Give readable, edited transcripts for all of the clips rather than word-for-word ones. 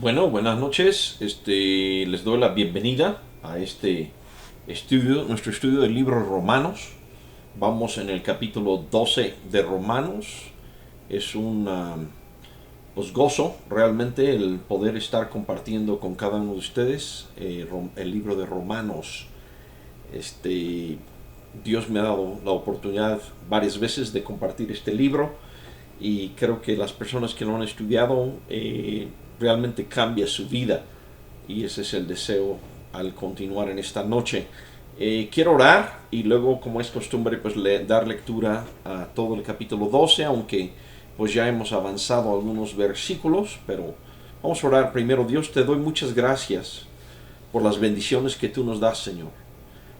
Bueno, buenas noches. Les doy la bienvenida a este estudio, nuestro estudio del libro de Romanos. Vamos en el capítulo 12 de Romanos. Es un pues gozo realmente el poder estar compartiendo con cada uno de ustedes el libro de Romanos. Este, Dios me ha dado la oportunidad varias veces de compartir este libro y creo que las personas que lo han estudiado realmente cambia su vida y ese es el deseo al continuar en esta noche. Quiero orar y luego, como es costumbre, pues dar lectura a todo el capítulo 12, aunque pues ya hemos avanzado algunos versículos, pero vamos a orar primero. Dios, te doy muchas gracias por las bendiciones que tú nos das, Señor.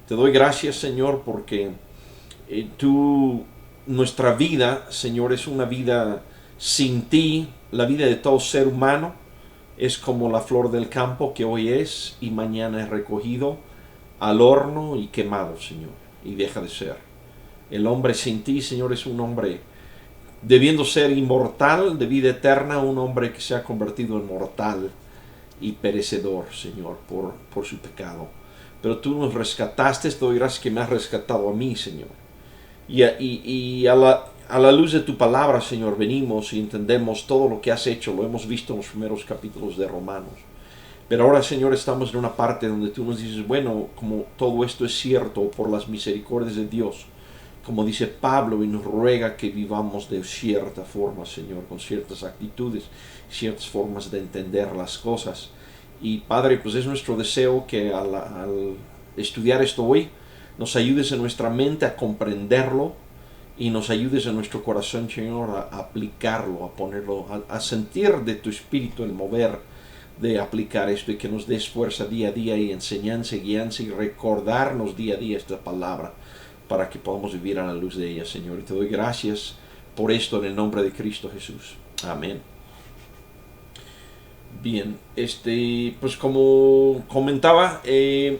Te doy gracias, Señor, porque nuestra vida, Señor, es una vida sin ti. La vida de todo ser humano es como la flor del campo que hoy es y mañana es recogido al horno y quemado, Señor, y deja de ser. El hombre sin ti, Señor, es un hombre debiendo ser inmortal, de vida eterna, un hombre que se ha convertido en mortal y perecedor, Señor, por su pecado. Pero tú nos rescataste, te doy gracias que me has rescatado a mí, Señor. Y a la luz de tu palabra, Señor, venimos y entendemos todo lo que has hecho. Lo hemos visto en los primeros capítulos de Romanos. Pero ahora, Señor, estamos en una parte donde tú nos dices, bueno, como todo esto es cierto por las misericordias de Dios, como dice Pablo, y nos ruega que vivamos de cierta forma, Señor, con ciertas actitudes, ciertas formas de entender las cosas. Y Padre, pues es nuestro deseo que al estudiar esto hoy, nos ayudes en nuestra mente a comprenderlo y nos ayudes en nuestro corazón, Señor, a aplicarlo, a ponerlo, a sentir de tu espíritu el mover de aplicar esto y que nos des fuerza día a día y enseñanza y guianza y recordarnos día a día esta palabra para que podamos vivir a la luz de ella, Señor. Y te doy gracias por esto en el nombre de Cristo Jesús. Amén. Bien, pues como comentaba,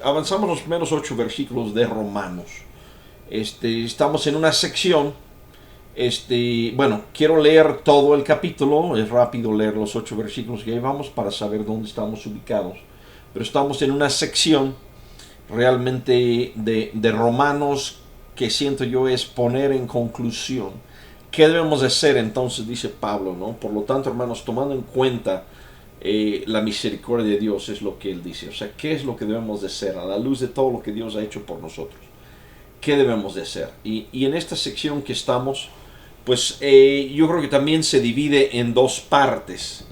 avanzamos los primeros 8 versículos de Romanos. Estamos en una sección. Bueno, quiero leer todo el capítulo. Es rápido leer los 8 versículos que llevamos para saber dónde estamos ubicados. Pero estamos en una sección realmente de Romanos que siento yo es poner en conclusión qué debemos de hacer entonces, dice Pablo, ¿no? Por lo tanto, hermanos, tomando en cuenta la misericordia de Dios es lo que él dice. O sea, ¿qué es lo que debemos de hacer a la luz de todo lo que Dios ha hecho por nosotros? ¿Qué debemos de hacer? Y en esta sección que estamos, pues yo creo que también se divide en dos partes.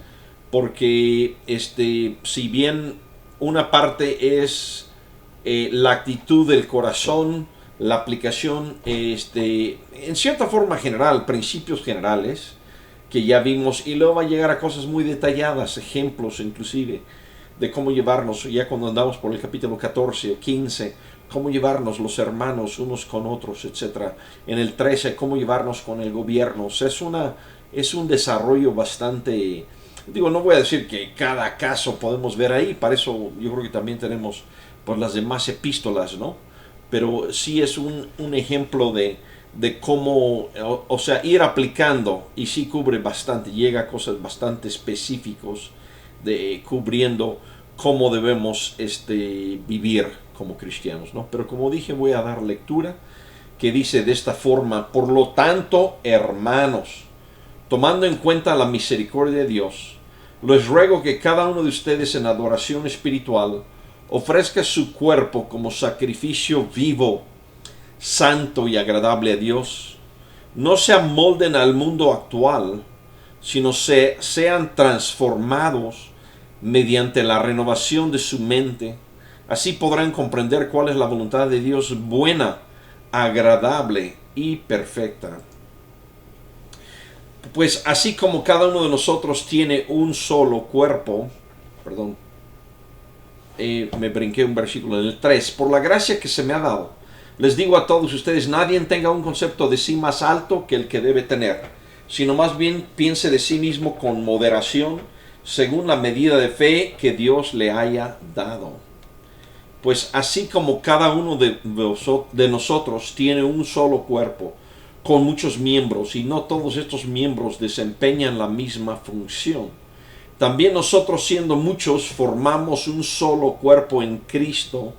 Porque si bien una parte es la actitud del corazón, la aplicación, en cierta forma general, principios generales, que ya vimos, y luego va a llegar a cosas muy detalladas, ejemplos inclusive, de cómo llevarnos, ya cuando andamos por el capítulo 14 o 15, cómo llevarnos los hermanos unos con otros, etcétera. En el 13, cómo llevarnos con el gobierno. O sea, es un desarrollo bastante. Digo, no voy a decir que cada caso podemos ver ahí, para eso yo creo que también tenemos pues, las demás epístolas, ¿no? Pero sí es un ejemplo de cómo, o sea, ir aplicando, y sí cubre bastante, llega a cosas bastante específicos, cubriendo cómo debemos vivir como cristianos, ¿no? Pero como dije, voy a dar lectura que dice de esta forma: por lo tanto, hermanos, tomando en cuenta la misericordia de Dios, les ruego que cada uno de ustedes en adoración espiritual ofrezca su cuerpo como sacrificio vivo, santo y agradable a Dios. No se amolden al mundo actual, sino sean transformados mediante la renovación de su mente. Así podrán comprender cuál es la voluntad de Dios buena, agradable y perfecta. Pues así como cada uno de nosotros tiene un solo cuerpo, perdón, me brinqué un versículo en el 3, por la gracia que se me ha dado, les digo a todos ustedes, nadie tenga un concepto de sí más alto que el que debe tener, sino más bien piense de sí mismo con moderación, según la medida de fe que Dios le haya dado. Pues así como cada uno de nosotros tiene un solo cuerpo, con muchos miembros, y no todos estos miembros desempeñan la misma función, también nosotros siendo muchos formamos un solo cuerpo en Cristo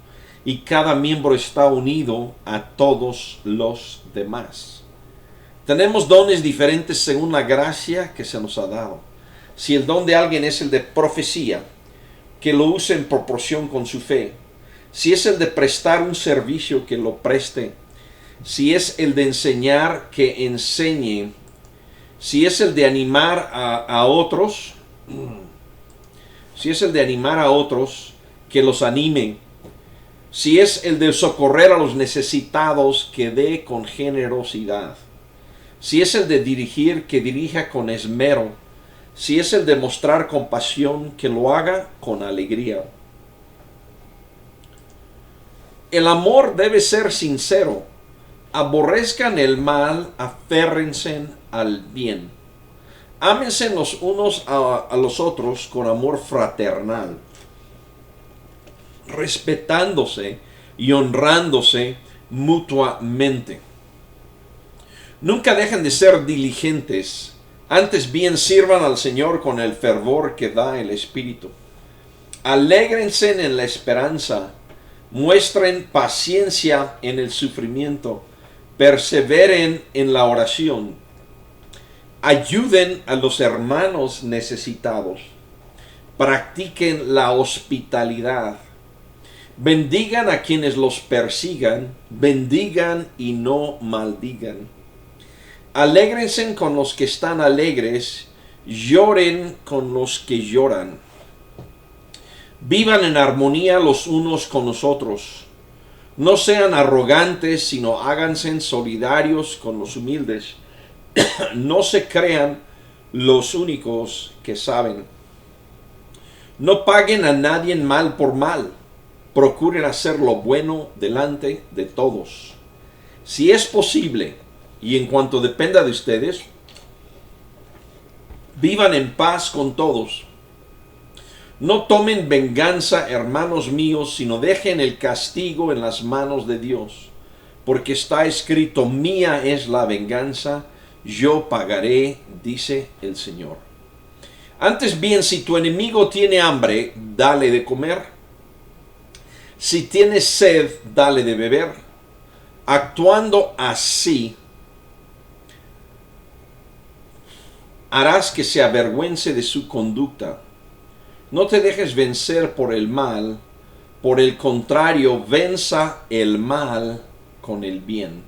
y cada miembro está unido a todos los demás. Tenemos dones diferentes según la gracia que se nos ha dado. Si el don de alguien es el de profecía, que lo use en proporción con su fe. Si es el de prestar un servicio, que lo preste. Si es el de enseñar, que enseñe. Si es el de animar a otros, que los anime. Si es el de socorrer a los necesitados, que dé con generosidad. Si es el de dirigir, que dirija con esmero. Si es el de mostrar compasión, que lo haga con alegría. El amor debe ser sincero. Aborrezcan el mal, aférrense al bien. Ámense los unos a los otros con amor fraternal, respetándose y honrándose mutuamente. Nunca dejen de ser diligentes, antes bien sirvan al Señor con el fervor que da el Espíritu. Alégrense en la esperanza, muestren paciencia en el sufrimiento, perseveren en la oración, ayuden a los hermanos necesitados, practiquen la hospitalidad, bendigan a quienes los persigan, bendigan y no maldigan. Alégrense con los que están alegres, lloren con los que lloran. Vivan en armonía los unos con los otros. No sean arrogantes, sino háganse solidarios con los humildes. No se crean los únicos que saben. No paguen a nadie mal por mal. Procuren hacer lo bueno delante de todos. Si es posible, y en cuanto dependa de ustedes, vivan en paz con todos. No tomen venganza, hermanos míos, sino dejen el castigo en las manos de Dios. Porque está escrito, mía es la venganza, yo pagaré, dice el Señor. Antes bien, si tu enemigo tiene hambre, dale de comer. Si tiene sed, dale de beber. Actuando así, harás que se avergüence de su conducta. No te dejes vencer por el mal, por el contrario, venza el mal con el bien.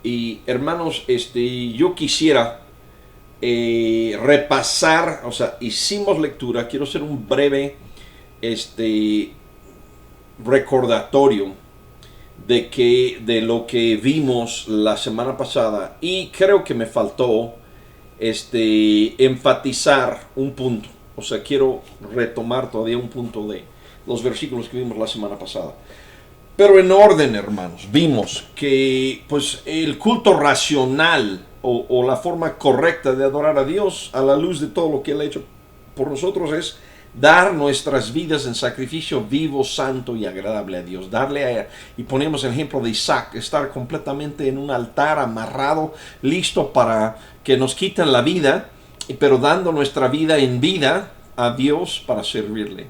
Y hermanos, yo quisiera repasar, hicimos lectura, quiero hacer un breve recordatorio de lo que vimos la semana pasada, y creo que me faltó enfatizar un punto. Quiero retomar todavía un punto de los versículos que vimos la semana pasada. Pero en orden, hermanos, vimos que pues el culto racional o la forma correcta de adorar a Dios a la luz de todo lo que Él ha hecho por nosotros es dar nuestras vidas en sacrificio vivo, santo y agradable a Dios. Y ponemos el ejemplo de Isaac, estar completamente en un altar amarrado, listo para que nos quiten la vida, pero dando nuestra vida en vida a Dios para servirle.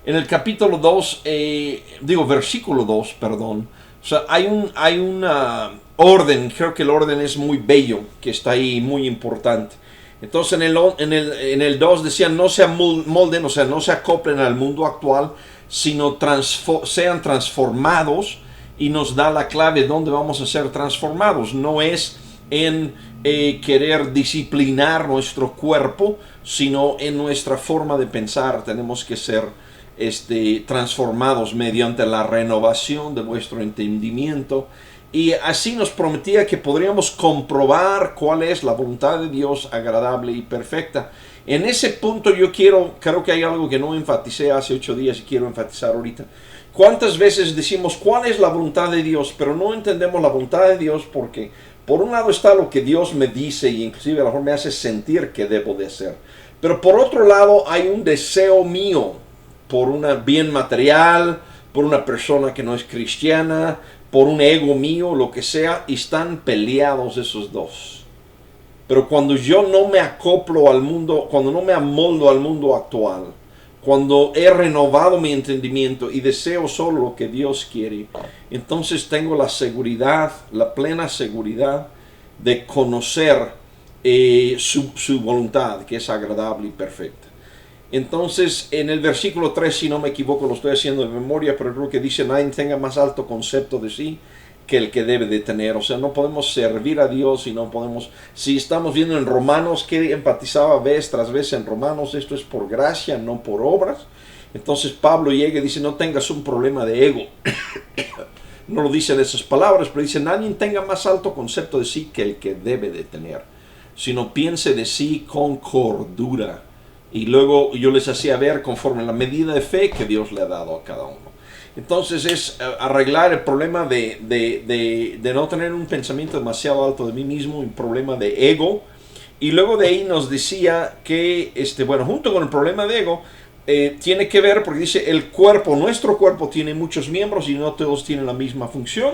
En el capítulo 2, versículo 2, perdón, hay una orden, creo que el orden es muy bello, que está ahí, muy importante. Entonces en el 2 decía, no se molden, no se acoplen al mundo actual, sino sean transformados, y nos da la clave dónde vamos a ser transformados. No es en querer disciplinar nuestro cuerpo, sino en nuestra forma de pensar. Tenemos que ser transformados mediante la renovación de vuestro entendimiento. Y así nos prometía que podríamos comprobar cuál es la voluntad de Dios agradable y perfecta. En ese punto creo que hay algo que no enfaticé hace 8 días y quiero enfatizar ahorita. ¿Cuántas veces decimos cuál es la voluntad de Dios, pero no entendemos la voluntad de Dios? Porque por un lado está lo que Dios me dice, y inclusive a lo mejor me hace sentir que debo de hacer. Pero por otro lado hay un deseo mío por un bien material, por una persona que no es cristiana, por un ego mío, lo que sea, y están peleados esos dos. Pero cuando yo no me acoplo al mundo, cuando no me amoldo al mundo actual, cuando he renovado mi entendimiento y deseo solo lo que Dios quiere, entonces tengo la seguridad, la plena seguridad de conocer su voluntad, que es agradable y perfecta. Entonces, en el versículo 3, si no me equivoco, lo estoy haciendo de memoria, pero creo que dice: nadie tenga más alto concepto de sí que el que debe de tener. O sea, no podemos servir a Dios y no podemos... Si estamos viendo en Romanos, que enfatizaba vez tras vez en Romanos, esto es por gracia, no por obras. Entonces Pablo llega y dice: no tengas un problema de ego. No lo dice en esas palabras, pero dice: nadie tenga más alto concepto de sí que el que debe de tener, sino piense de sí con cordura. Y luego yo les hacía ver conforme la medida de fe que Dios le ha dado a cada uno. Entonces es arreglar el problema de no tener un pensamiento demasiado alto de mí mismo, un problema de ego. Y luego de ahí nos decía que, junto con el problema de ego, tiene que ver, porque dice: el cuerpo, nuestro cuerpo tiene muchos miembros y no todos tienen la misma función.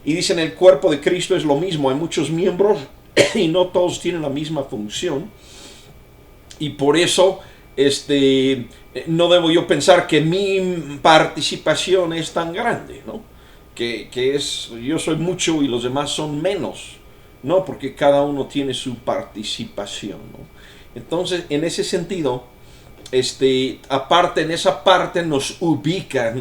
Y dicen: el cuerpo de Cristo es lo mismo, hay muchos miembros y no todos tienen la misma función. Y por eso no debo yo pensar que mi participación es tan grande, ¿no? Que es, yo soy mucho y los demás son menos, ¿no? Porque cada uno tiene su participación, ¿no? Entonces, en ese sentido, aparte, en esa parte nos ubica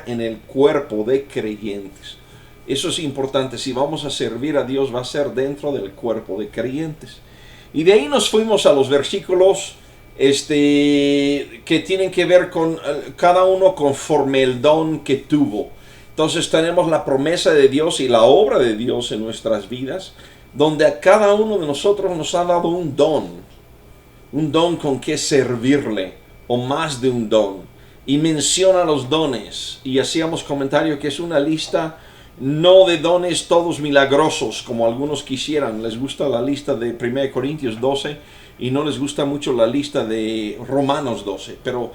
en el cuerpo de creyentes. Eso es importante. Si vamos a servir a Dios, va a ser dentro del cuerpo de creyentes. Y de ahí nos fuimos a los versículos que tienen que ver con cada uno conforme el don que tuvo. Entonces tenemos la promesa de Dios y la obra de Dios en nuestras vidas, donde a cada uno de nosotros nos ha dado un don con que servirle, o más de un don. Y menciona los dones, y hacíamos comentario que es una lista no de dones todos milagrosos, como algunos quisieran. Les gusta la lista de 1 Corintios 12 y no les gusta mucho la lista de Romanos 12. Pero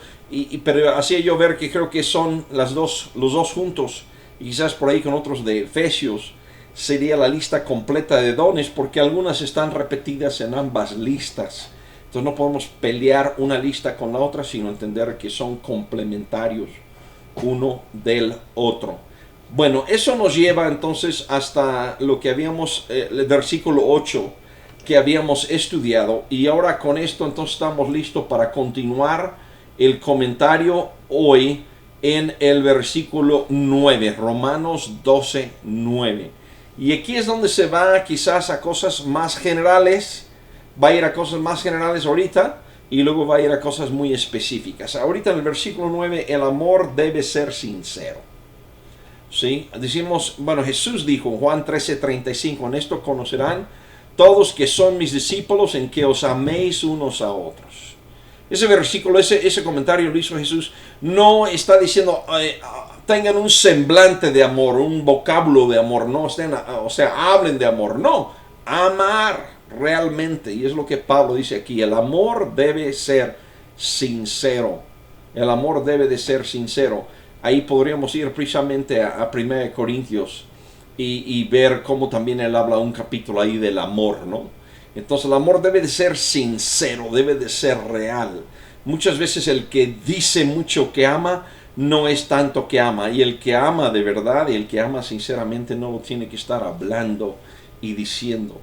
hacía yo ver que creo que son los dos juntos, y quizás por ahí con otros de Efesios, sería la lista completa de dones, porque algunas están repetidas en ambas listas. Entonces no podemos pelear una lista con la otra, sino entender que son complementarios uno del otro. Bueno, eso nos lleva entonces hasta lo que habíamos, el versículo 8, que habíamos estudiado. Y ahora con esto entonces estamos listos para continuar el comentario hoy en el versículo 9, Romanos 12, 9. Y aquí es donde se va quizás a cosas más generales, va a ir a cosas más generales ahorita, y luego va a ir a cosas muy específicas. Ahorita en el versículo 9, el amor debe ser sincero. ¿Sí? Decimos, Jesús dijo en Juan 13:35, en esto conocerán todos que son mis discípulos, en que os améis unos a otros. Ese versículo, ese comentario lo hizo Jesús, no está diciendo tengan un semblante de amor, un vocablo de amor, no hablen de amor, no, amar realmente. Y es lo que Pablo dice aquí: el amor debe ser sincero, el amor debe de ser sincero. Ahí podríamos ir precisamente a 1 Corintios y ver cómo también él habla un capítulo ahí del amor, ¿no? Entonces el amor debe de ser sincero, debe de ser real. Muchas veces el que dice mucho que ama, no es tanto que ama. Y el que ama de verdad y el que ama sinceramente no lo tiene que estar hablando y diciendo.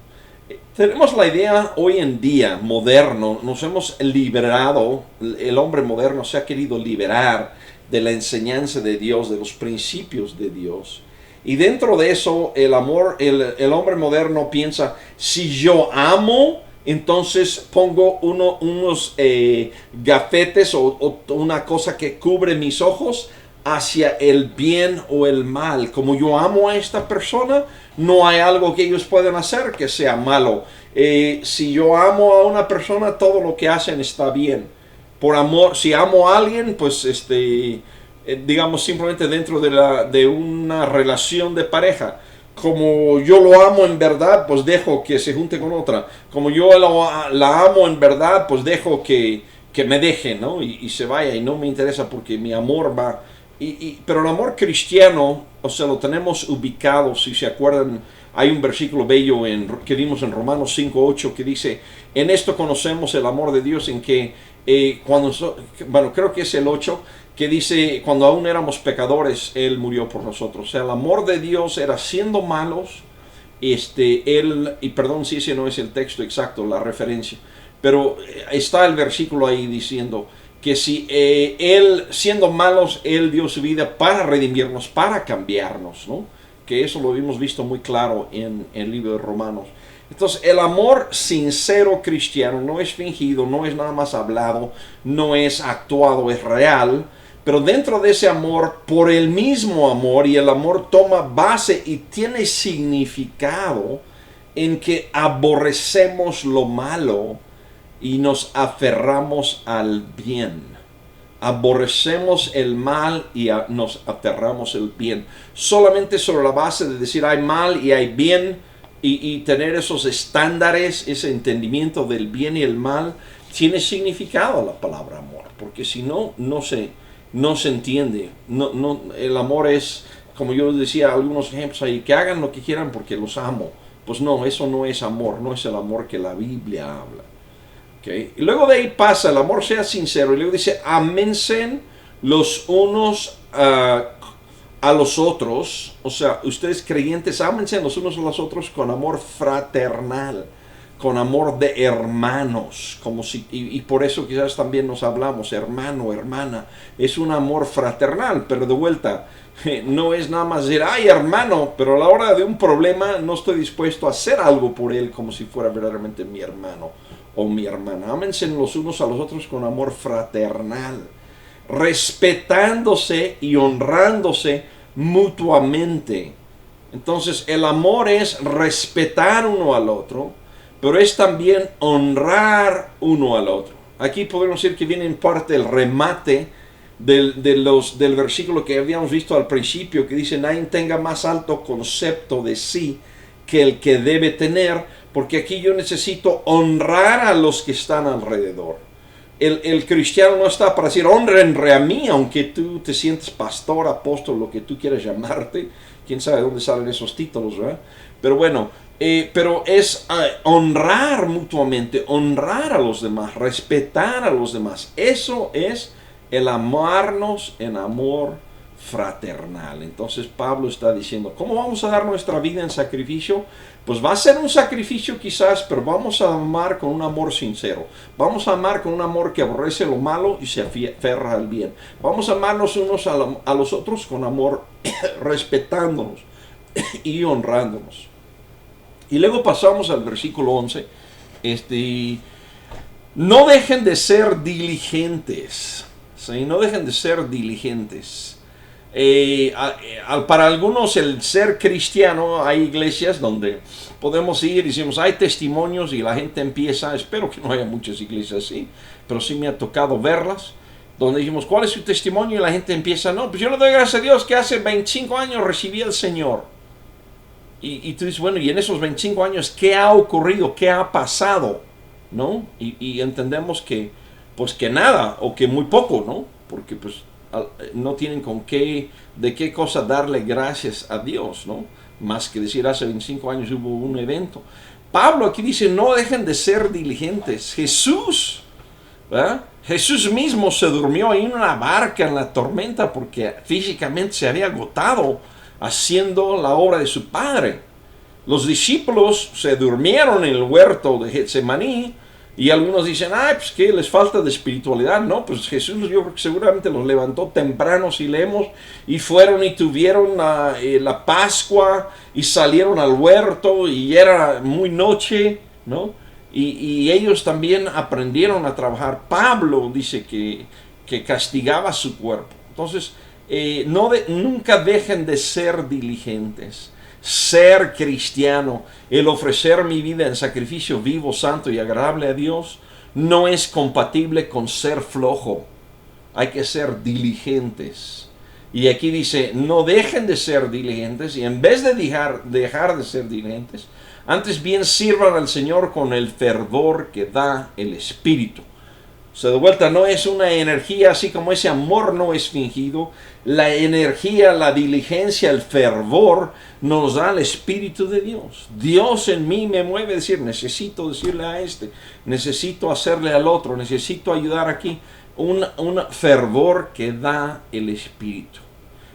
Tenemos la idea hoy en día, moderno, nos hemos liberado, el hombre moderno se ha querido liberar de la enseñanza de Dios, de los principios de Dios. Y dentro de eso, el hombre moderno piensa: si yo amo, entonces pongo unos gafetes o una cosa que cubre mis ojos hacia el bien o el mal. Como yo amo a esta persona, no hay algo que ellos puedan hacer que sea malo. Si yo amo a una persona, todo lo que hacen está bien. Por amor, si amo a alguien, pues digamos simplemente dentro de una relación de pareja, como yo lo amo en verdad, pues dejo que se junte con otra. Como yo la amo en verdad, pues dejo que me deje, ¿no? Y se vaya, y no me interesa porque mi amor va. Pero el amor cristiano, o sea, lo tenemos ubicado, si se acuerdan, hay un versículo bello que vimos en Romanos 5:8 que dice, en esto conocemos el amor de Dios, en que bueno, creo que es el 8, que dice, cuando aún éramos pecadores, Él murió por nosotros. O sea, el amor de Dios era siendo malos, Él, y perdón si ese no es el texto exacto, la referencia, pero está el versículo ahí diciendo que si Él, siendo malos, Él dio su vida para redimirnos, para cambiarnos, ¿no? Que eso lo hemos visto muy claro en el libro de Romanos. Entonces, el amor sincero cristiano no es fingido, no es nada más hablado, no es actuado, es real. Pero dentro de ese amor, por el mismo amor, y el amor toma base y tiene significado en que aborrecemos lo malo y nos aferramos al bien. Aborrecemos el mal y nos aferramos al bien. Solamente sobre la base de decir hay mal y hay bien y tener esos estándares, ese entendimiento del bien y el mal, tiene significado la palabra amor. Porque si no, no se entiende. El amor es, como yo decía, algunos ejemplos ahí, que hagan lo que quieran porque los amo. Pues no, eso no es amor, no es el amor que la Biblia habla. ¿Okay? Y luego de ahí pasa, el amor sea sincero, y luego dice, ámense los unos a los otros. O sea, ustedes creyentes, ámense los unos a los otros con amor fraternal, con amor de hermanos, como si, y por eso quizás también nos hablamos, hermano, hermana, es un amor fraternal, pero de vuelta, no es nada más decir, ay hermano, pero a la hora de un problema no estoy dispuesto a hacer algo por él como si fuera verdaderamente mi hermano o mi hermana. Ámense los unos a los otros con amor fraternal, respetándose y honrándose mutuamente. Entonces el amor es respetar uno al otro, pero es también honrar uno al otro. Aquí podemos decir que viene en parte el remate del versículo que habíamos visto al principio, que dice, nadie tenga más alto concepto de sí que el que debe tener, porque aquí yo necesito honrar a los que están alrededor. El cristiano no está para decir, honrenre a mí, aunque tú te sientes pastor, apóstol, lo que tú quieras llamarte. Quién sabe dónde salen esos títulos, ¿verdad? Pero bueno, pero es honrar mutuamente, honrar a los demás, respetar a los demás. Eso es el amarnos en amor fraternal. Entonces Pablo está diciendo, ¿cómo vamos a dar nuestra vida en sacrificio? Pues va a ser un sacrificio quizás, pero vamos a amar con un amor sincero. Vamos a amar con un amor que aborrece lo malo y se aferra al bien. Vamos a amarnos unos a los otros con amor, respetándonos y honrándonos. Y luego pasamos al versículo 11. No dejen de ser diligentes. ¿Sí? No dejen de ser diligentes. Para algunos el ser cristiano, hay iglesias donde podemos ir y decimos hay testimonios y la gente empieza, espero que no haya muchas iglesias así, pero sí me ha tocado verlas, donde dijimos ¿cuál es su testimonio? Y la gente empieza, no, pues yo le doy gracias a Dios que hace 25 años recibí al Señor. Y tú dices, bueno, y en esos 25 años, ¿qué ha ocurrido? ¿Qué ha pasado? ¿No? Y entendemos que, pues que nada, o que muy poco, ¿no? Porque pues no tienen de qué cosa darle gracias a Dios, ¿no? Más que decir, hace 25 años hubo un evento. Pablo aquí dice, no dejen de ser diligentes. Jesús, ¿verdad? Jesús mismo se durmió ahí en una barca en la tormenta porque físicamente se había agotado haciendo la obra de su Padre. Los discípulos se durmieron en el huerto de Getsemaní y algunos dicen, pues que les falta de espiritualidad. No, pues Jesús yo creo que seguramente los levantó temprano, si leemos, y fueron y tuvieron la Pascua y salieron al huerto y era muy noche, ¿no? Y ellos también aprendieron a trabajar. Pablo dice que castigaba su cuerpo. Entonces, nunca dejen de ser diligentes. Ser cristiano, el ofrecer mi vida en sacrificio vivo, santo y agradable a Dios, no es compatible con ser flojo. Hay que ser diligentes. Y aquí dice, no dejen de ser diligentes, y en vez de dejar de ser diligentes, antes bien sirvan al Señor con el fervor que da el Espíritu. O sea, de vuelta, no es una energía así como ese amor no es fingido. La energía, la diligencia, el fervor nos da el Espíritu de Dios. Dios en mí me mueve a decir, necesito decirle a este, necesito hacerle al otro, necesito ayudar aquí. Un fervor que da el Espíritu.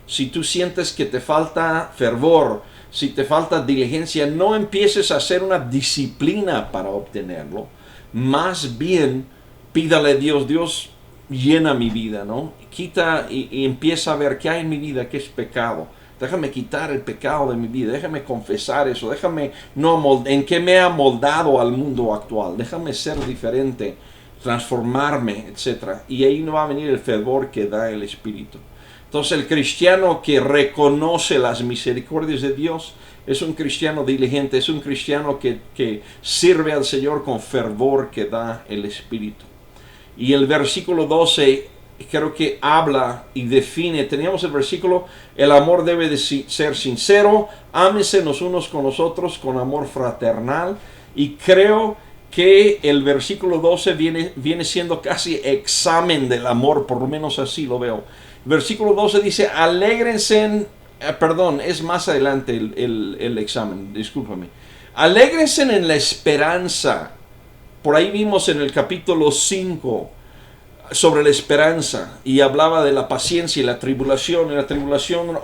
Si tú sientes que te falta fervor, si te falta diligencia, no empieces a hacer una disciplina para obtenerlo. Más bien, pídale a Dios, Dios, llena mi vida, ¿no? Quita y empieza a ver qué hay en mi vida, qué es pecado. Déjame quitar el pecado de mi vida, déjame confesar eso, déjame en qué me ha moldado al mundo actual, déjame ser diferente, transformarme, etc. Y ahí no va a venir el fervor que da el Espíritu. Entonces el cristiano que reconoce las misericordias de Dios es un cristiano diligente, es un cristiano que sirve al Señor con fervor que da el Espíritu. Y el versículo 12 creo que habla y define, teníamos el versículo, el amor debe de ser sincero, ámense los unos con los otros con amor fraternal, y creo que el versículo 12 viene siendo casi examen del amor, por lo menos así lo veo. Versículo 12 dice, alégrense, perdón, es más adelante el examen, discúlpame. Alégrense en la esperanza. Por ahí vimos en el capítulo 5 sobre la esperanza y hablaba de la paciencia y la tribulación. Y la tribulación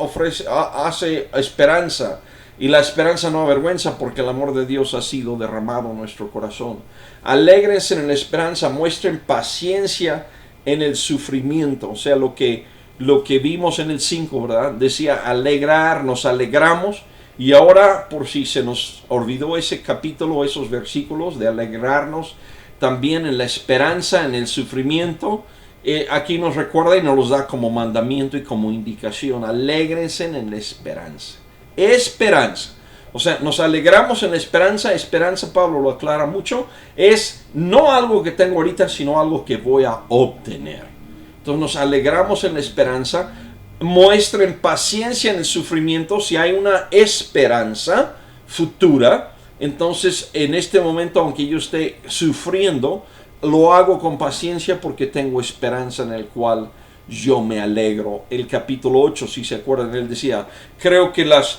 hace esperanza. Y la esperanza no avergüenza porque el amor de Dios ha sido derramado en nuestro corazón. Alégrense en la esperanza, muestren paciencia en el sufrimiento. O sea, lo que vimos en el 5, ¿verdad? Decía alegrar, nos alegramos. Y ahora, por si se nos olvidó ese capítulo, esos versículos de alegrarnos también en la esperanza, en el sufrimiento, aquí nos recuerda y nos los da como mandamiento y como indicación. Alégrense en la esperanza. Esperanza. O sea, nos alegramos en la esperanza. Esperanza, Pablo lo aclara mucho, es no algo que tengo ahorita, sino algo que voy a obtener. Entonces nos alegramos en la esperanza. Muestren paciencia en el sufrimiento. Si hay una esperanza futura, entonces en este momento, aunque yo esté sufriendo, lo hago con paciencia porque tengo esperanza en el cual yo me alegro. El capítulo 8, si se acuerdan, él decía, creo que las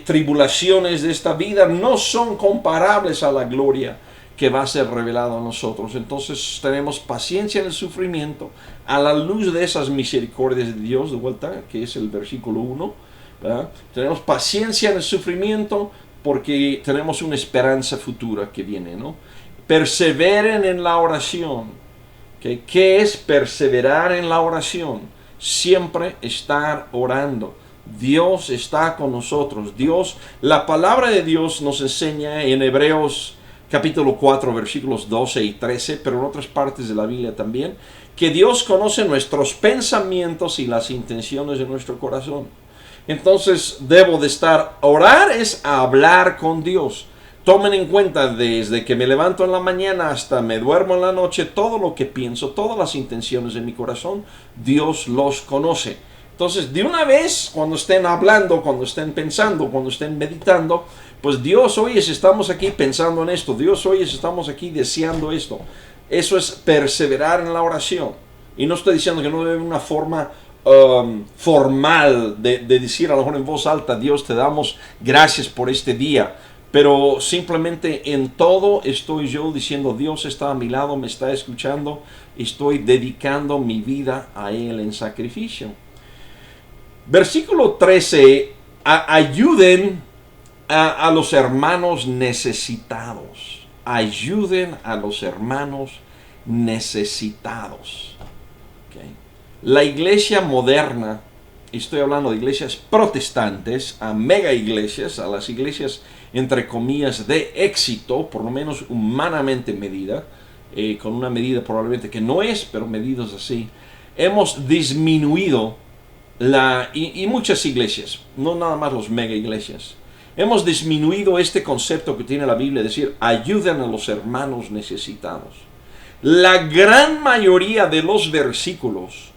tribulaciones de esta vida no son comparables a la gloria que va a ser revelado a nosotros. Entonces tenemos paciencia en el sufrimiento a la luz de esas misericordias de Dios, de vuelta, que es el versículo 1, ¿verdad? Tenemos paciencia en el sufrimiento porque tenemos una esperanza futura que viene, ¿no? Perseveren en la oración. ¿Okay? ¿Qué es perseverar en la oración? Siempre estar orando. Dios está con nosotros. La palabra de Dios nos enseña en Hebreos capítulo 4, versículos 12 y 13, pero en otras partes de la Biblia también, que Dios conoce nuestros pensamientos y las intenciones de nuestro corazón. Entonces, orar es hablar con Dios. Tomen en cuenta, desde que me levanto en la mañana hasta me duermo en la noche, todo lo que pienso, todas las intenciones de mi corazón, Dios los conoce. Entonces, de una vez, cuando estén hablando, cuando estén pensando, cuando estén meditando, pues Dios, oye, estamos aquí pensando en esto. Dios, oye, estamos aquí deseando esto. Eso es perseverar en la oración. Y no estoy diciendo que no debe haber una forma formal de decir a lo mejor en voz alta, Dios, te damos gracias por este día. Pero simplemente en todo estoy yo diciendo, Dios está a mi lado, me está escuchando, estoy dedicando mi vida a Él en sacrificio. Versículo 13, ayuden a los hermanos necesitados. Ayuden a los hermanos necesitados. Okay. La iglesia moderna, estoy hablando de iglesias protestantes, a mega iglesias, a las iglesias entre comillas de éxito, por lo menos humanamente medida, con una medida probablemente que no es, pero medidos así, hemos disminuido y muchas iglesias, no nada más los mega iglesias, hemos disminuido este concepto que tiene la Biblia, decir, ayuden a los hermanos necesitados. La gran mayoría de los versículos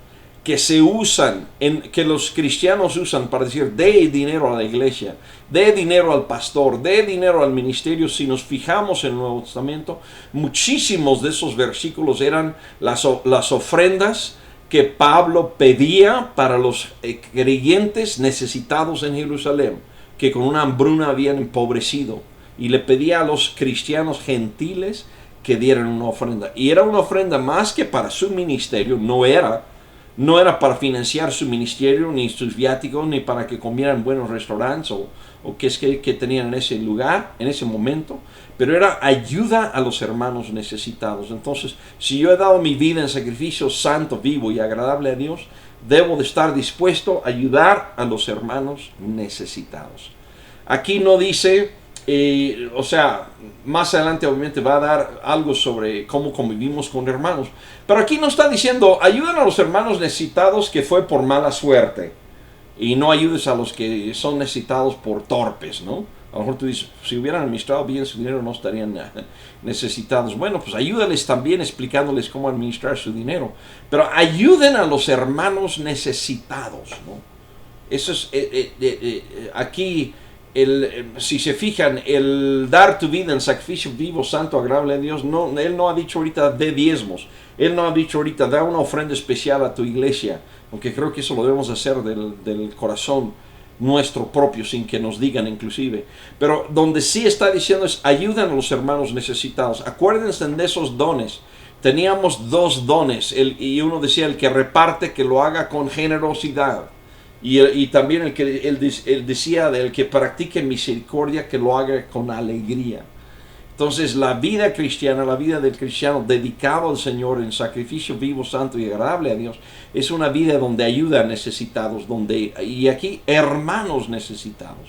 que se usan, que los cristianos usan para decir dé dinero a la iglesia, dé dinero al pastor, dé dinero al ministerio. Si nos fijamos en el Nuevo Testamento, muchísimos de esos versículos eran las ofrendas que Pablo pedía para los creyentes necesitados en Jerusalén, que con una hambruna habían empobrecido, y le pedía a los cristianos gentiles que dieran una ofrenda. Y era una ofrenda más que para su ministerio, no era para financiar su ministerio, ni sus viáticos, ni para que comieran en buenos restaurantes o qué es que tenían en ese lugar, en ese momento, pero era ayuda a los hermanos necesitados. Entonces, si yo he dado mi vida en sacrificio santo, vivo y agradable a Dios, debo de estar dispuesto a ayudar a los hermanos necesitados. Aquí no dice, más adelante obviamente va a dar algo sobre cómo convivimos con hermanos, pero aquí no está diciendo ayudan a los hermanos necesitados que fue por mala suerte, y no ayudes a los que son necesitados por torpes, ¿no? A lo mejor tú dices, si hubieran administrado bien su dinero no estarían necesitados. Bueno, pues ayúdales también explicándoles cómo administrar su dinero, pero ayuden a los hermanos necesitados, ¿no? Eso es, aquí, si se fijan, el dar tu vida en sacrificio vivo, santo, agradable a Dios, no, Él no ha dicho ahorita de diezmos, Él no ha dicho ahorita da una ofrenda especial a tu iglesia, aunque creo que eso lo debemos hacer del corazón nuestro propio, sin que nos digan inclusive. Pero donde sí está diciendo es ayudan a los hermanos necesitados. Acuérdense de esos dones. Teníamos dos dones, y uno decía el que reparte, que lo haga con generosidad. Y también él decía del que practique misericordia, que lo haga con alegría. Entonces la vida cristiana, la vida del cristiano dedicado al Señor en sacrificio vivo, santo y agradable a Dios, es una vida donde ayuda a necesitados, y aquí hermanos necesitados.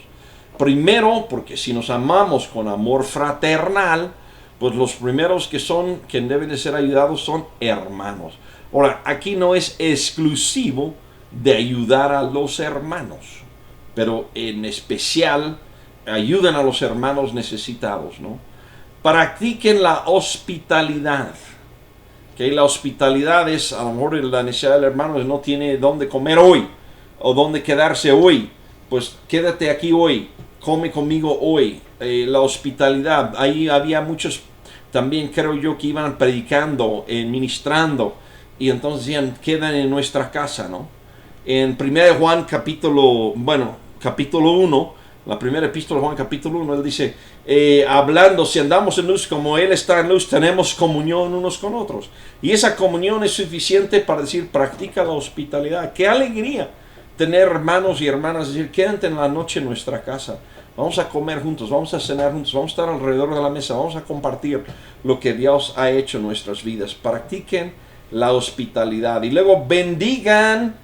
Primero, porque si nos amamos con amor fraternal, pues los primeros que deben de ser ayudados son hermanos. Ahora, aquí no es exclusivo de ayudar a los hermanos, pero en especial ayudan a los hermanos necesitados, ¿no? Practiquen la hospitalidad. ¿Okay? La hospitalidad es, a lo mejor la necesidad del hermano no tiene dónde comer hoy o dónde quedarse hoy. Pues quédate aquí hoy, come conmigo hoy. La hospitalidad, ahí había muchos también, creo yo, que iban predicando, ministrando, y entonces decían, quedan en nuestra casa, ¿no? En 1 Juan capítulo 1, la primera epístola de Juan capítulo 1, él dice, hablando, si andamos en luz como Él está en luz, tenemos comunión unos con otros. Y esa comunión es suficiente para decir, practica la hospitalidad. ¡Qué alegría tener hermanos y hermanas! Decir, quédate en la noche en nuestra casa. Vamos a comer juntos, vamos a cenar juntos, vamos a estar alrededor de la mesa, vamos a compartir lo que Dios ha hecho en nuestras vidas. Practiquen la hospitalidad. Y luego bendigan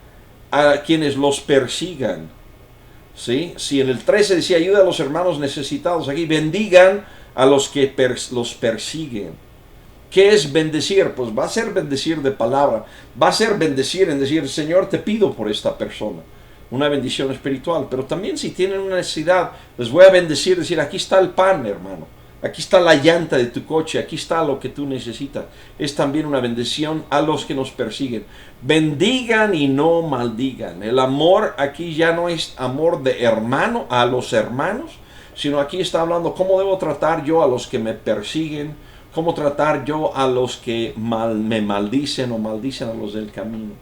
a quienes los persigan. ¿Sí? Si en el 13 decía ayuda a los hermanos necesitados, aquí bendigan a los que los persiguen. ¿Qué es bendecir? Pues va a ser bendecir de palabra, va a ser bendecir en decir, Señor, te pido por esta persona, una bendición espiritual. Pero también si tienen una necesidad, les voy a bendecir, decir, aquí está el pan, hermano, aquí está la llanta de tu coche, aquí está lo que tú necesitas. Es también una bendición a los que nos persiguen. Bendigan y no maldigan. El amor aquí ya no es amor de hermano a los hermanos, sino aquí está hablando cómo debo tratar yo a los que me persiguen, cómo tratar yo a los que me maldicen o maldicen a los del camino.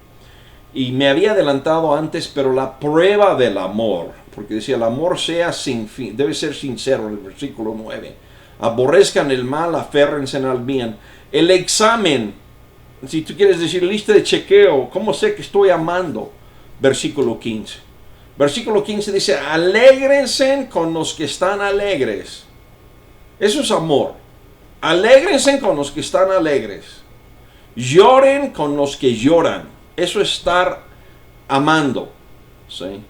Y me había adelantado antes, pero la prueba del amor, porque decía el amor sea sin fin, debe ser sincero, en el versículo 9. Aborrezcan el mal, aférrense al bien. El examen, si tú quieres decir lista de chequeo, ¿cómo sé que estoy amando? Versículo 15. Versículo 15 dice, alégrense con los que están alegres. Eso es amor. Alégrense con los que están alegres. Lloren con los que lloran. Eso es estar amando. ¿Sí?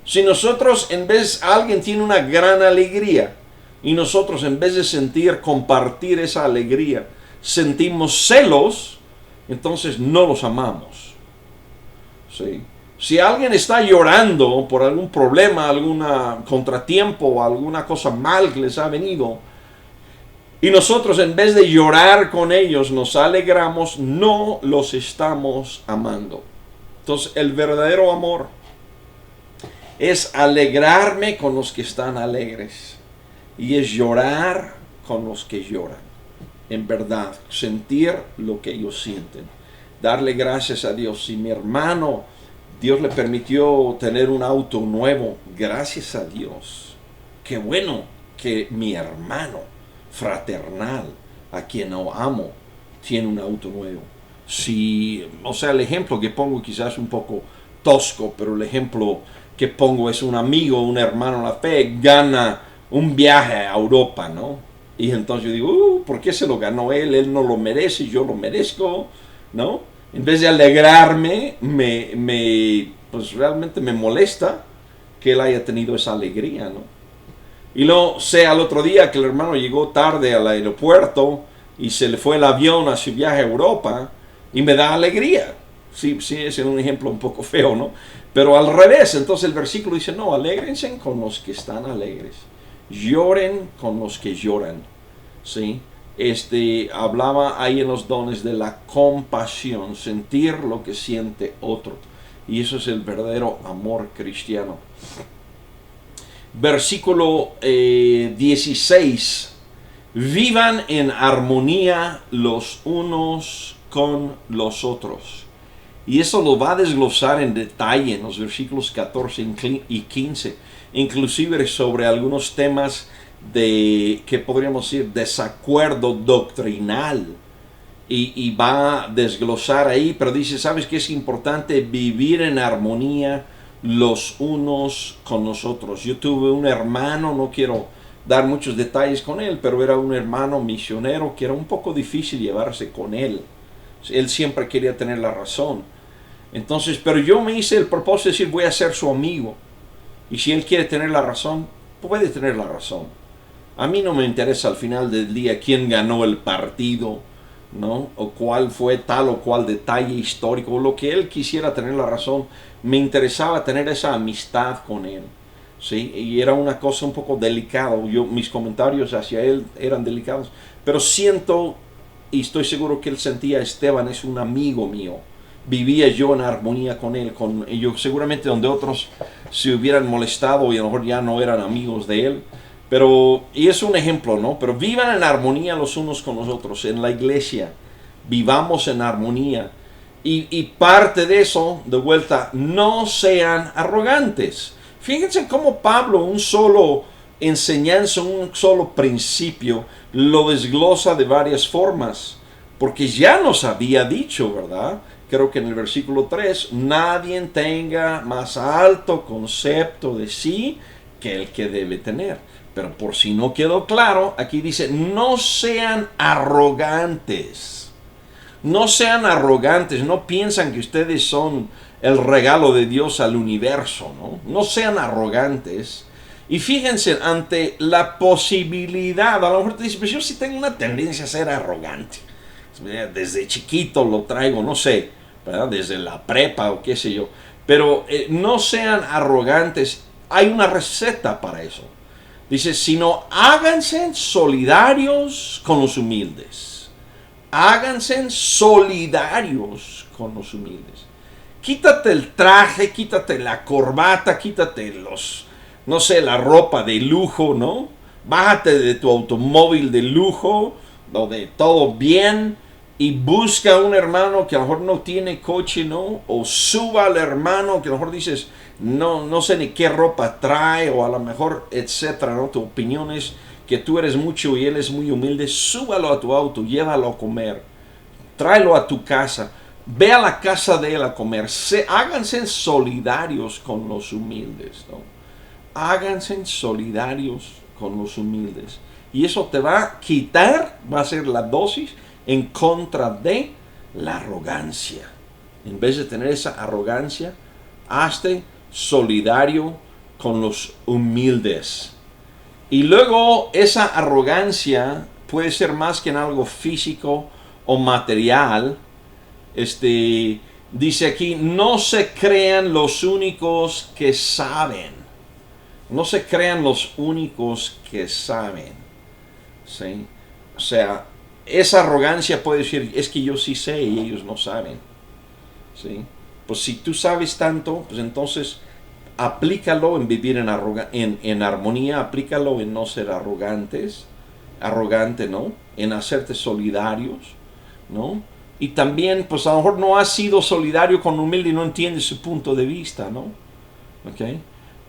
Si nosotros, en vez, alguien tiene una gran alegría, y nosotros en vez de compartir esa alegría, sentimos celos, entonces no los amamos. ¿Sí? Si alguien está llorando por algún problema, algún contratiempo o alguna cosa mal que les ha venido, y nosotros en vez de llorar con ellos nos alegramos, no los estamos amando. Entonces, el verdadero amor es alegrarme con los que están alegres y es llorar con los que lloran. En verdad, sentir lo que ellos sienten. Darle gracias a Dios. Si mi hermano, Dios le permitió tener un auto nuevo, gracias a Dios. Qué bueno que mi hermano fraternal, a quien no amo, tiene un auto nuevo. Si, o sea, el ejemplo que pongo quizás un poco tosco, pero el ejemplo que pongo es un amigo, un hermano en la fe, gana un viaje a Europa, ¿no? Y entonces yo digo, ¿por qué se lo ganó él? Él no lo merece, yo lo merezco, ¿no? En vez de alegrarme, pues realmente me molesta que él haya tenido esa alegría, ¿no? Y luego sé al otro día que el hermano llegó tarde al aeropuerto y se le fue el avión a su viaje a Europa y me da alegría. Sí, sí, es un ejemplo un poco feo, ¿no? Pero al revés, entonces el versículo dice, no, alégrense con los que están alegres, lloren con los que lloran, ¿sí? Hablaba ahí en los dones de la compasión, sentir lo que siente otro. Y eso es el verdadero amor cristiano. Versículo 16. Vivan en armonía los unos con los otros. Y eso lo va a desglosar en detalle en los versículos 14 y 15. Inclusive sobre algunos temas de, que podríamos decir, desacuerdo doctrinal. Y va a desglosar ahí, pero dice, ¿sabes qué es importante? Vivir en armonía los unos con los otros. Yo tuve un hermano, no quiero dar muchos detalles con él, pero era un hermano misionero que era un poco difícil llevarse con él. Él siempre quería tener la razón. Entonces, pero yo me hice el propósito de decir, voy a ser su amigo. Y si él quiere tener la razón, puede tener la razón. A mí no me interesa al final del día quién ganó el partido, ¿no? O cuál fue tal o cual detalle histórico, o lo que él quisiera tener la razón. Me interesaba tener esa amistad con él, ¿sí? Y era una cosa un poco delicada. Mis comentarios hacia él eran delicados, pero siento y estoy seguro que él sentía, Esteban es un amigo mío. Vivía yo en armonía con él, con ellos. Seguramente donde otros se hubieran molestado y a lo mejor ya no eran amigos de él. Pero, y es un ejemplo, ¿no? Pero vivan en armonía los unos con los otros. En la iglesia, vivamos en armonía. Y parte de eso, de vuelta, no sean arrogantes. Fíjense cómo Pablo, un solo enseñanza, un solo principio, lo desglosa de varias formas. Porque ya nos había dicho, ¿verdad? Creo que en el versículo 3, nadie tenga más alto concepto de sí que el que debe tener. Pero por si no quedó claro, aquí dice, no sean arrogantes. No sean arrogantes, no piensan que ustedes son el regalo de Dios al universo, ¿no? No sean arrogantes. Y fíjense, ante la posibilidad, a lo mejor te dices, pues yo sí tengo una tendencia a ser arrogante. Desde chiquito lo traigo, no sé, ¿verdad? Desde la prepa o qué sé yo. Pero no sean arrogantes, hay una receta para eso. Dice, sino háganse solidarios con los humildes. Háganse solidarios con los humildes. Quítate el traje, quítate la corbata, quítate no sé, la ropa de lujo, ¿no? Bájate de tu automóvil de lujo, donde todo bien, y busca a un hermano que a lo mejor no tiene coche, ¿no? O suba al hermano que a lo mejor dices, no sé ni qué ropa trae, o a lo mejor, etcétera, ¿no? Tu opinión es que tú eres mucho y él es muy humilde. Súbalo a tu auto, llévalo a comer, tráelo a tu casa, ve a la casa de él a comer. Háganse solidarios con los humildes, ¿no? Háganse solidarios con los humildes. Y eso te va a quitar, va a ser la dosis en contra de la arrogancia. En vez de tener esa arrogancia, hazte solidario con los humildes. Y luego esa arrogancia puede ser más que en algo físico o material. Dice aquí, no se crean los únicos que saben. No se crean los únicos que saben. ¿Sí? O sea, esa arrogancia puede decir, es que yo sí sé y ellos no saben. ¿Sí? pues si tú sabes tanto, pues entonces aplícalo en vivir en armonía, aplícalo en no ser arrogante, ¿no? En hacerte solidarios, ¿no? Y también, pues a lo mejor no has sido solidario con humilde y no entiendes su punto de vista, ¿no? ¿Ok?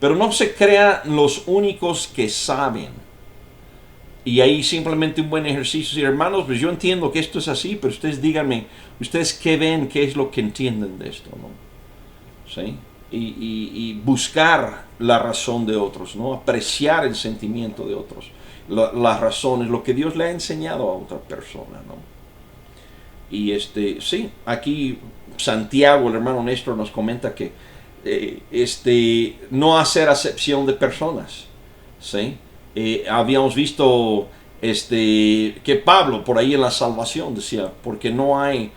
Pero no se crean los únicos que saben. Y ahí simplemente un buen ejercicio. Y hermanos, pues yo entiendo que esto es así, pero ustedes díganme, ustedes qué ven, qué es lo que entienden de esto, ¿no? ¿Sí? Y buscar la razón de otros, ¿no? Apreciar el sentimiento de otros, las razones, lo que Dios le ha enseñado a otra persona, ¿no? Y sí, aquí Santiago, el hermano Néstor, nos comenta que no hacer acepción de personas, ¿sí? Habíamos visto que Pablo por ahí en la salvación decía, porque no hay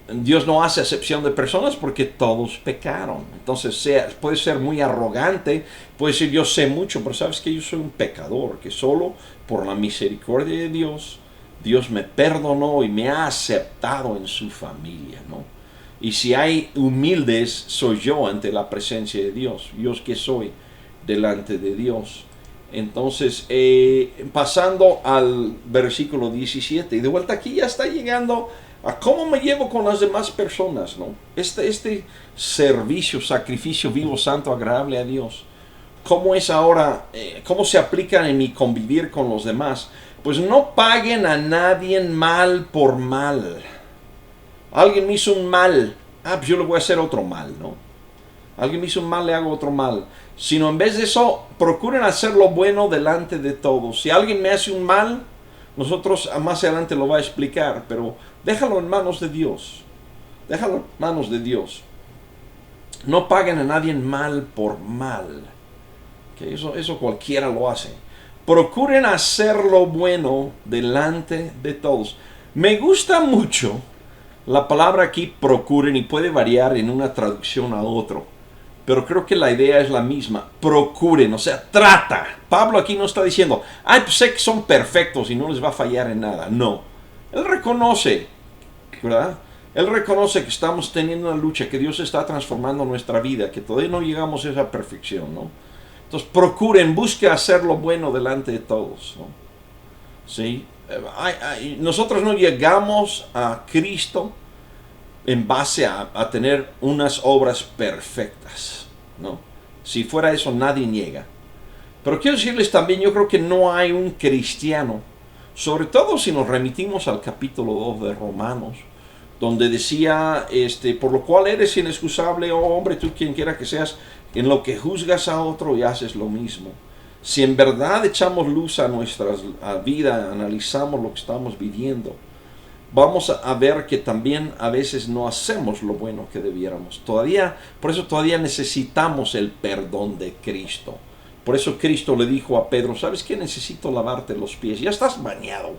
Dios no hace acepción de personas porque todos pecaron. Entonces puede ser muy arrogante, puede decir yo sé mucho, pero sabes que yo soy un pecador, que solo por la misericordia de Dios, Dios me perdonó y me ha aceptado en su familia, ¿no? Y si hay humildes, soy yo ante la presencia de Dios. Dios que soy delante de Dios. Entonces, pasando al versículo 17, y de vuelta aquí ya está llegando a cómo me llevo con las demás personas, ¿no? Este servicio, sacrificio vivo, santo, agradable a Dios. ¿Cómo es ahora, cómo se aplica en mi convivir con los demás? Pues no paguen a nadie mal por mal. Alguien me hizo un mal, pues yo le voy a hacer otro mal, ¿no? Alguien me hizo un mal, le hago otro mal. Sino en vez de eso, procuren hacer lo bueno delante de todos. Si alguien me hace un mal, nosotros más adelante lo va a explicar, pero déjalo en manos de Dios. Déjalo en manos de Dios. No paguen a nadie mal por mal. Que eso cualquiera lo hace. Procuren hacer lo bueno delante de todos. Me gusta mucho la palabra aquí procuren y puede variar en una traducción a otro. Pero creo que la idea es la misma. Procuren, o sea, trata. Pablo aquí no está diciendo, pues sé que son perfectos y no les va a fallar en nada. No. Él reconoce, ¿verdad? Él reconoce que estamos teniendo una lucha, que Dios está transformando nuestra vida, que todavía no llegamos a esa perfección, ¿no? Entonces procuren, busquen hacer lo bueno delante de todos, ¿no? ¿Sí? Nosotros no llegamos a Cristo en base a tener unas obras perfectas, ¿no? Si fuera eso, nadie llega. Pero quiero decirles también, yo creo que no hay un cristiano, sobre todo si nos remitimos al capítulo 2 de Romanos, donde decía, por lo cual eres inexcusable, oh hombre, tú quien quiera que seas, en lo que juzgas a otro y haces lo mismo. Si en verdad echamos luz a nuestra vida, analizamos lo que estamos viviendo, vamos a ver que también a veces no hacemos lo bueno que debiéramos. Por eso todavía necesitamos el perdón de Cristo. Por eso Cristo le dijo a Pedro, ¿sabes qué? Necesito lavarte los pies. Ya estás bañado,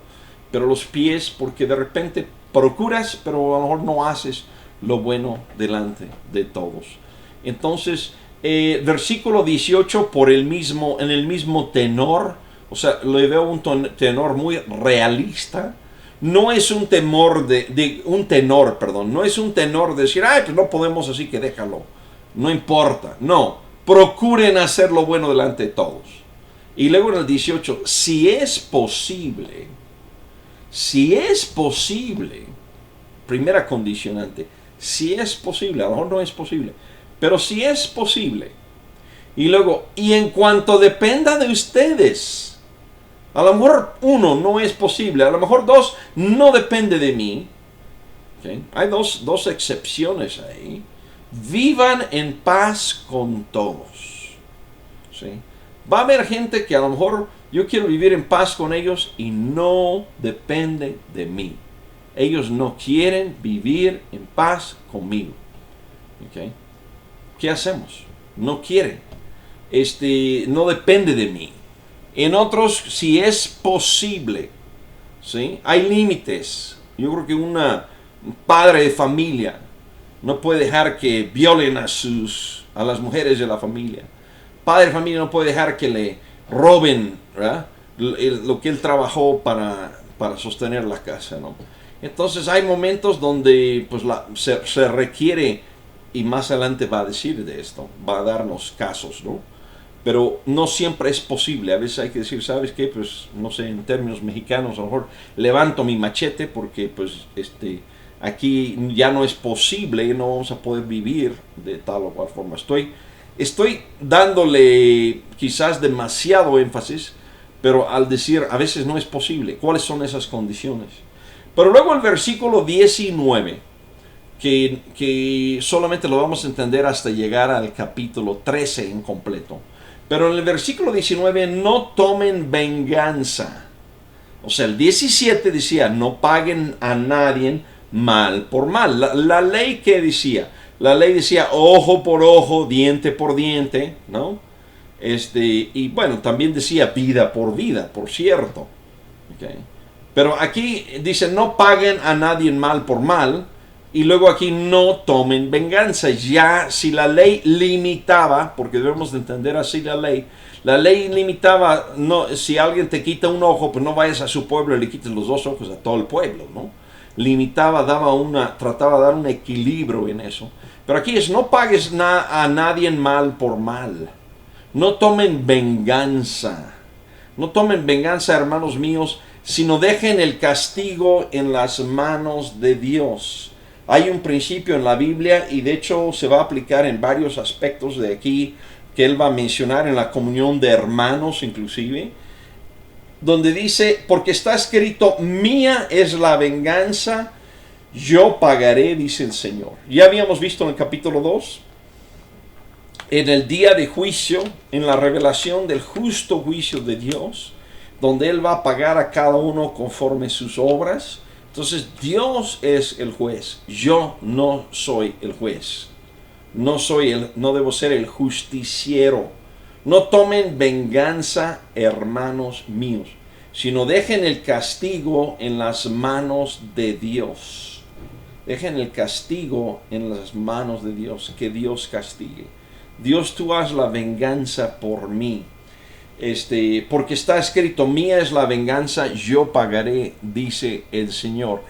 pero los pies, porque de repente procuras, pero a lo mejor no haces lo bueno delante de todos. Entonces, versículo 18, en el mismo tenor, o sea, le veo un tenor muy realista. No es un tenor no es un tenor de decir, pues no podemos, así que déjalo, no importa. No, procuren hacer lo bueno delante de todos. Y luego en el 18, si es posible, primera condicionante, si es posible, a lo mejor no es posible, pero si es posible. Y luego, y en cuanto dependa de ustedes, a lo mejor uno, no es posible. A lo mejor dos, no depende de mí. ¿Okay? Hay dos excepciones ahí. Vivan en paz con todos. ¿Sí? Va a haber gente que a lo mejor yo quiero vivir en paz con ellos y no depende de mí. Ellos no quieren vivir en paz conmigo. ¿Okay? ¿Qué hacemos? No quieren. No depende de mí. En otros, si es posible, ¿sí? Hay límites. Yo creo que un padre de familia no puede dejar que violen a las mujeres de la familia. Padre de familia no puede dejar que le roben, ¿verdad? Lo que él trabajó para sostener la casa, ¿no? Entonces hay momentos donde pues se requiere, y más adelante va a decir de esto, va a darnos casos, ¿no? Pero no siempre es posible. A veces hay que decir, ¿sabes qué? Pues no sé, en términos mexicanos, a lo mejor levanto mi machete porque pues aquí ya no es posible, no vamos a poder vivir de tal o cual forma. Estoy dándole quizás demasiado énfasis, pero al decir a veces no es posible. ¿Cuáles son esas condiciones? Pero luego el versículo 19, que solamente lo vamos a entender hasta llegar al capítulo 13 en completo. Pero en el versículo 19, no tomen venganza. O sea, el 17 decía, no paguen a nadie mal por mal. La ley, ¿qué decía? La ley decía ojo por ojo, diente por diente, ¿no? Y bueno, también decía vida, por cierto. Okay. Pero aquí dice, no paguen a nadie mal por mal. Y luego aquí, no tomen venganza. Ya si la ley limitaba, porque debemos de entender así la ley limitaba, no, si alguien te quita un ojo, pues no vayas a su pueblo y le quites los dos ojos a todo el pueblo, ¿no? Limitaba, trataba de dar un equilibrio en eso. Pero aquí es, no pagues a nadie mal por mal. No tomen venganza. No tomen venganza, hermanos míos, sino dejen el castigo en las manos de Dios. Hay un principio en la Biblia, y de hecho se va a aplicar en varios aspectos de aquí, que él va a mencionar en la comunión de hermanos inclusive, donde dice, porque está escrito, mía es la venganza, yo pagaré, dice el Señor. Ya habíamos visto en el capítulo 2, en el día de juicio, en la revelación del justo juicio de Dios, donde Él va a pagar a cada uno conforme sus obras. Entonces Dios es el juez, yo no soy el juez, no debo ser el justiciero. No tomen venganza, hermanos míos, sino dejen el castigo en las manos de Dios. Dejen el castigo en las manos de Dios, que Dios castigue. Dios, tú haz la venganza por mí. Porque está escrito, mía es la venganza, yo pagaré, dice el Señor.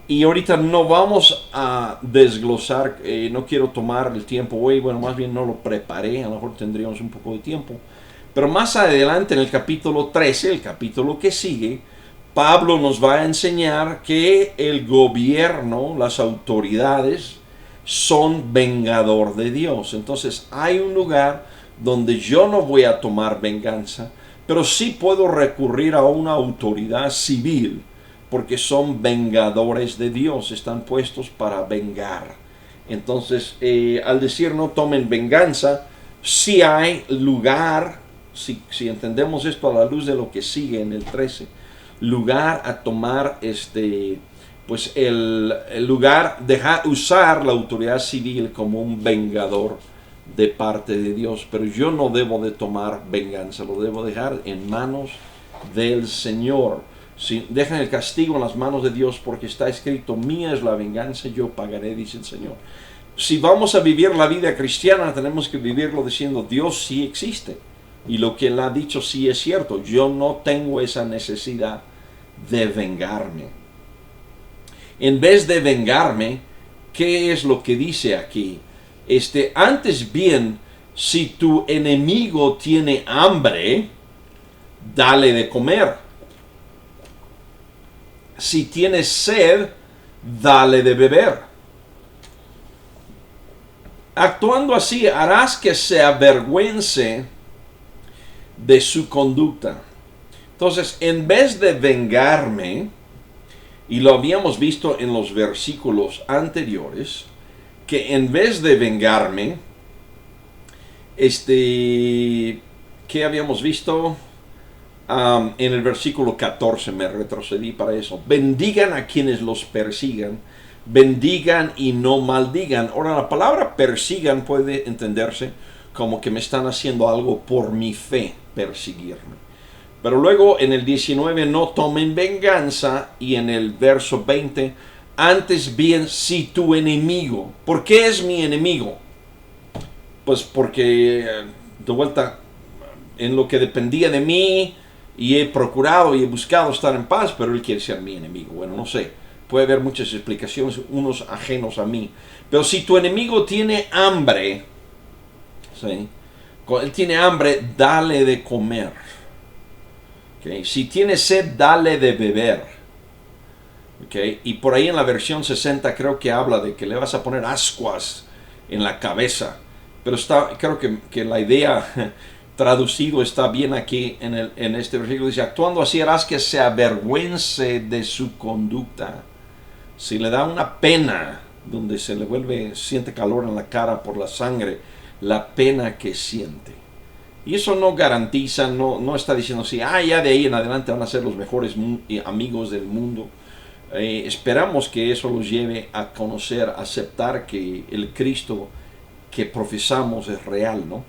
Y ahorita no vamos a desglosar, no quiero tomar el tiempo hoy, bueno, más bien no lo preparé, a lo mejor tendríamos un poco de tiempo. Pero más adelante en el capítulo 13, el capítulo que sigue, Pablo nos va a enseñar que el gobierno, las autoridades, son vengador de Dios. Entonces hay un lugar donde yo no voy a tomar venganza, pero sí puedo recurrir a una autoridad civil, porque son vengadores de Dios, están puestos para vengar. Entonces, al decir no tomen venganza, sí hay lugar, si entendemos esto a la luz de lo que sigue en el 13, lugar a tomar pues el lugar, usar la autoridad civil como un vengador de parte de Dios. Pero yo no debo de tomar venganza, lo debo dejar en manos del Señor. Si dejan el castigo en las manos de Dios, porque está escrito, mía es la venganza, yo pagaré, dice el Señor. Si vamos a vivir la vida cristiana, tenemos que vivirlo diciendo, Dios sí existe, y lo que Él ha dicho sí es cierto. Yo no tengo esa necesidad de vengarme. En vez de vengarme, ¿qué es lo que dice aquí? Antes bien, si tu enemigo tiene hambre, dale de comer. Si tienes sed, dale de beber. Actuando así, harás que se avergüence de su conducta. Entonces, en vez de vengarme, y lo habíamos visto en los versículos anteriores, que en vez de vengarme, ¿qué habíamos visto? En el versículo 14 me retrocedí para eso. Bendigan a quienes los persigan, bendigan y no maldigan. Ahora, la palabra persigan puede entenderse como que me están haciendo algo por mi fe, perseguirme. Pero luego en el 19, no tomen venganza, y en el verso 20, antes bien, si tu enemigo. ¿Por qué es mi enemigo? Pues porque, de vuelta, en lo que dependía de mí, y he procurado y he buscado estar en paz, pero él quiere ser mi enemigo. Bueno, no sé. puede haber muchas explicaciones, unos ajenos a mí. Pero si tu enemigo tiene hambre, ¿sí? Cuando él tiene hambre, dale de comer. ¿Okay? Si tiene sed, dale de beber. ¿Okay? Y por ahí en la versión 60 creo que habla de que le vas a poner ascuas en la cabeza. Pero creo que la idea traducido está bien aquí en este versículo. Dice, actuando así harás que se avergüence de su conducta. Si le da una pena, donde siente calor en la cara por la sangre, la pena que siente. Y eso no garantiza, no está diciendo así, ya de ahí en adelante van a ser los mejores amigos del mundo. Esperamos que eso los lleve a conocer, a aceptar que el Cristo que profesamos es real, ¿no?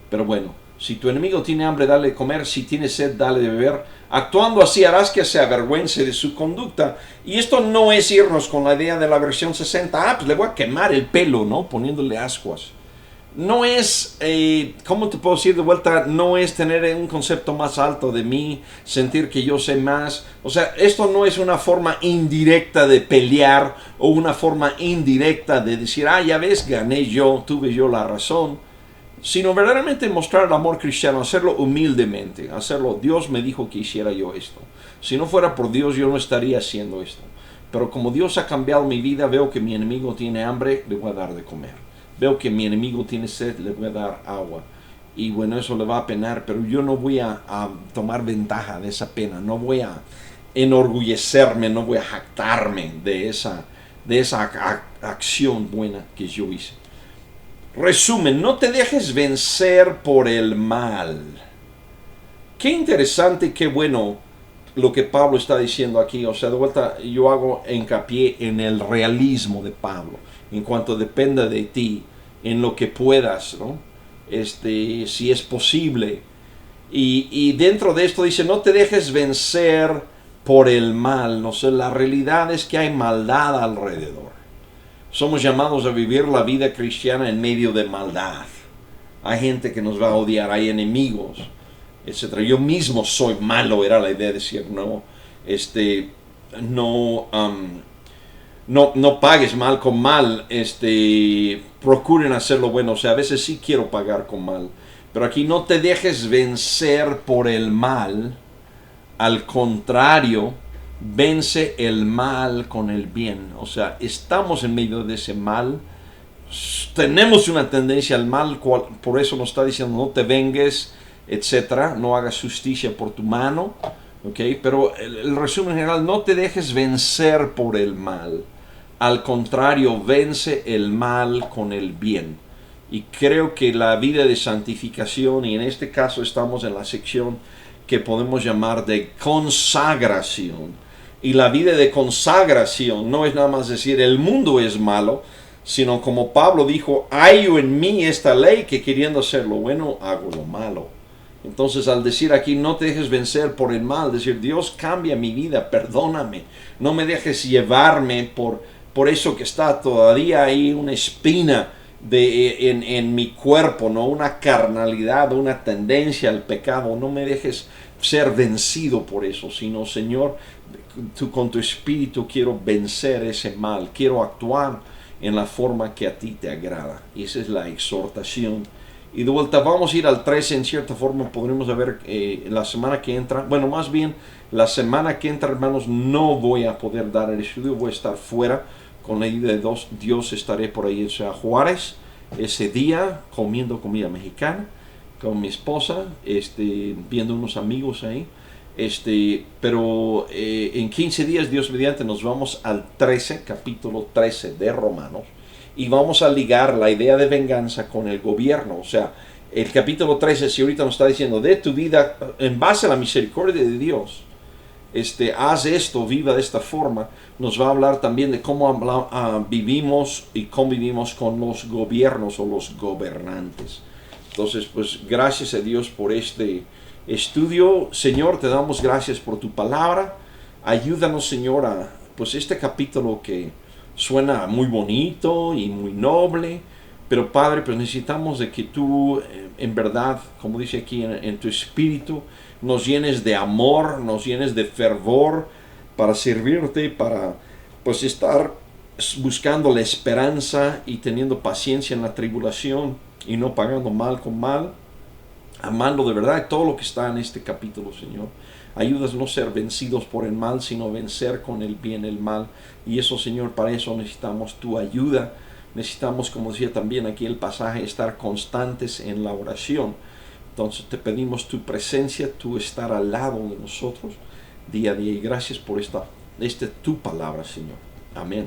Pero bueno, si tu enemigo tiene hambre, dale de comer. Si tiene sed, dale de beber. Actuando así harás que se avergüence de su conducta. Y esto no es irnos con la idea de la versión 60. Pues le voy a quemar el pelo, ¿no? Poniéndole ascuas. No es, ¿cómo te puedo decir de vuelta? No es tener un concepto más alto de mí, sentir que yo sé más. O sea, esto no es una forma indirecta de pelear o una forma indirecta de decir, ya ves, gané yo, tuve yo la razón. Sino verdaderamente mostrar el amor cristiano, hacerlo humildemente, hacerlo, Dios me dijo que hiciera yo esto. Si no fuera por Dios, yo no estaría haciendo esto. Pero como Dios ha cambiado mi vida, veo que mi enemigo tiene hambre, le voy a dar de comer. Veo que mi enemigo tiene sed, le voy a dar agua. Y bueno, eso le va a penar, pero yo no voy a tomar ventaja de esa pena. No voy a enorgullecerme, no voy a jactarme de esa acción buena que yo hice. Resumen, no te dejes vencer por el mal. Qué interesante, qué bueno lo que Pablo está diciendo aquí. O sea, de vuelta yo hago hincapié en el realismo de Pablo. En cuanto dependa de ti, en lo que puedas, ¿no? Si es posible. Y dentro de esto dice, no te dejes vencer por el mal. No sé, la realidad es que hay maldad alrededor. Somos llamados a vivir la vida cristiana en medio de maldad. Hay gente que nos va a odiar, hay enemigos, etcétera. Yo mismo soy malo, era la idea de decir, no pagues mal con mal, procuren hacer lo bueno. O sea, a veces sí quiero pagar con mal, pero aquí no te dejes vencer por el mal. Al contrario, vence el mal con el bien. O sea, estamos en medio de ese mal. Tenemos una tendencia al mal, por eso nos está diciendo no te vengues, etcétera. No hagas justicia por tu mano. ¿Okay? Pero el resumen general, no te dejes vencer por el mal. Al contrario, vence el mal con el bien. Y creo que la vida de santificación, y en este caso estamos en la sección que podemos llamar de consagración. Y la vida de consagración no es nada más decir el mundo es malo, sino como Pablo dijo, hay en mí esta ley que queriendo hacer lo bueno, hago lo malo. Entonces al decir aquí no te dejes vencer por el mal, decir Dios cambia mi vida, perdóname, no me dejes llevarme por eso que está todavía ahí una espina en mi cuerpo, ¿no? Una carnalidad, una tendencia al pecado. No me dejes ser vencido por eso, sino Señor, con tu espíritu quiero vencer ese mal, quiero actuar en la forma que a ti te agrada. Y esa es la exhortación. Y de vuelta vamos a ir al 13, en cierta forma podremos ver la semana que entra, bueno, más bien la semana que entra, hermanos, no voy a poder dar el estudio, voy a estar fuera. Con la ayuda de Dios estaré por ahí en Ciudad Juárez ese día comiendo comida mexicana con mi esposa, viendo unos amigos ahí. Pero en 15 días, Dios mediante, nos vamos al 13, capítulo 13 de Romanos, y vamos a ligar la idea de venganza con el gobierno. O sea, el capítulo 13, si ahorita nos está diciendo de tu vida en base a la misericordia de Dios, haz esto, viva de esta forma, nos va a hablar también de cómo vivimos y convivimos con los gobiernos o los gobernantes. Entonces, pues gracias a Dios por este estudio. Señor, te damos gracias por tu palabra. Ayúdanos, Señor, a pues este capítulo que suena muy bonito y muy noble, pero Padre, pues necesitamos de que tú en verdad, como dice aquí, en tu espíritu nos llenes de amor, nos llenes de fervor para servirte, para pues estar buscando la esperanza y teniendo paciencia en la tribulación y no pagando mal con mal, amando de verdad todo lo que está en este capítulo, Señor. Ayúdanos a no ser vencidos por el mal, sino vencer con el bien el mal. Y eso, Señor, para eso necesitamos tu ayuda. Necesitamos, como decía también aquí el pasaje, estar constantes en la oración. Entonces te pedimos tu presencia, tu estar al lado de nosotros día a día. Y gracias por esta tu palabra, Señor. Amén.